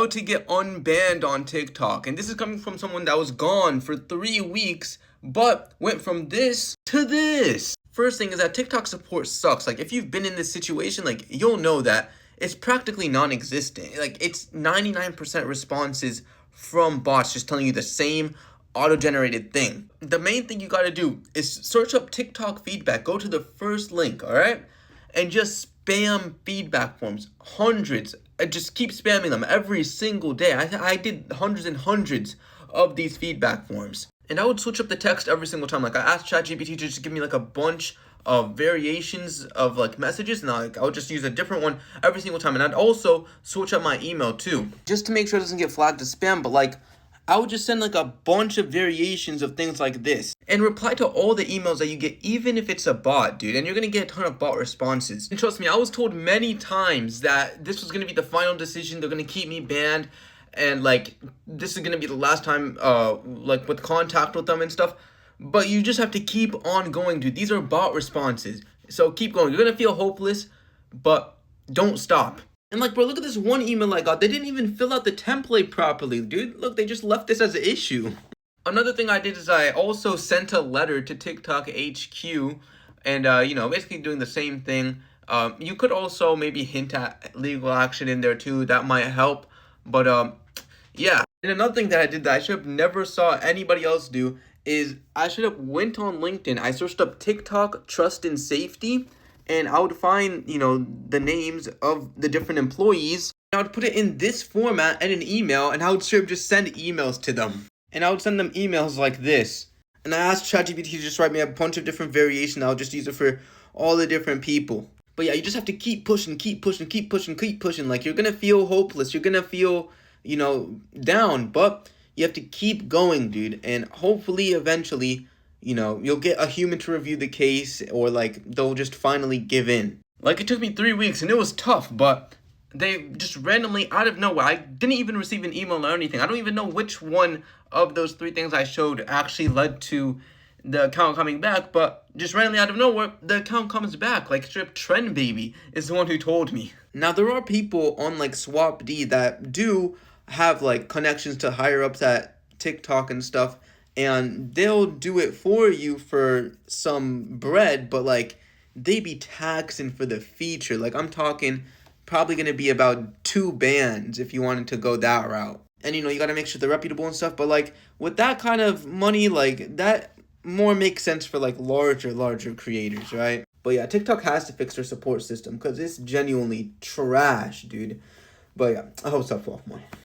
how to get unbanned on TikTok. And this is coming from someone that was gone for 3 weeks, but went from this to this. First thing is that TikTok support sucks. Like, if you've been in this situation, like, you'll know that it's practically non-existent. Like, it's 99% responses from bots just telling you the same auto-generated thing. The main thing you gotta do is search up TikTok feedback. Go to the first link, all right? And just spam feedback forms, hundreds. I just keep spamming them every single day. I did hundreds and hundreds of these feedback forms. And I would switch up the text every single time. Like, I asked ChatGPT to just give me like a bunch of variations of like messages, and I would just use a different one every single time. And I'd also switch up my email too, just to make sure it doesn't get flagged as spam. But like, I would just send like a bunch of variations of things like this and reply to all the emails that you get, even if it's a bot, dude. And you're gonna get a ton of bot responses. And trust me, I was told many times that this was gonna be the final decision. They're gonna keep me banned, and like, this is gonna be the last time like with contact with them and stuff. But you just have to keep on going, dude. These are bot responses, so keep going. You're gonna feel hopeless, but don't stop. And like, bro, look at this one email I got. They didn't even fill out the template properly, dude. Look, they just left this as an issue. Another thing I did is I also sent a letter to TikTok HQ, and basically doing the same thing. You could also maybe hint at legal action in there too. That might help. But yeah. And another thing that I did that I should have never saw anybody else do is I should have went on LinkedIn. I searched up TikTok trust and safety, and I would find, the names of the different employees. I would put it in this format and an email, and I would sort of just send emails to them. And I would send them emails like this. And I asked ChatGPT to just write me a bunch of different variations. I'll just use it for all the different people. But yeah, you just have to keep pushing. Like, you're going to feel hopeless. You're going to feel, down. But you have to keep going, dude. And hopefully, eventually, you'll get a human to review the case, or like they'll just finally give in. Like, it took me 3 weeks and it was tough, but they just randomly out of nowhere, I didn't even receive an email or anything. I don't even know which one of those 3 things I showed actually led to the account coming back, but just randomly out of nowhere, the account comes back. Like, strip Trend Baby is the one who told me. Now, there are people on like SwapD that do have like connections to higher ups at TikTok and stuff, and they'll do it for you for some bread, but like, they be taxing for the feature. Like, I'm talking probably going to be about 2 bands if you wanted to go that route. And you got to make sure they're reputable and stuff, but like, with that kind of money, like, that more makes sense for like larger creators, right? But yeah, TikTok has to fix their support system because it's genuinely trash, dude. But yeah, I hope so for more.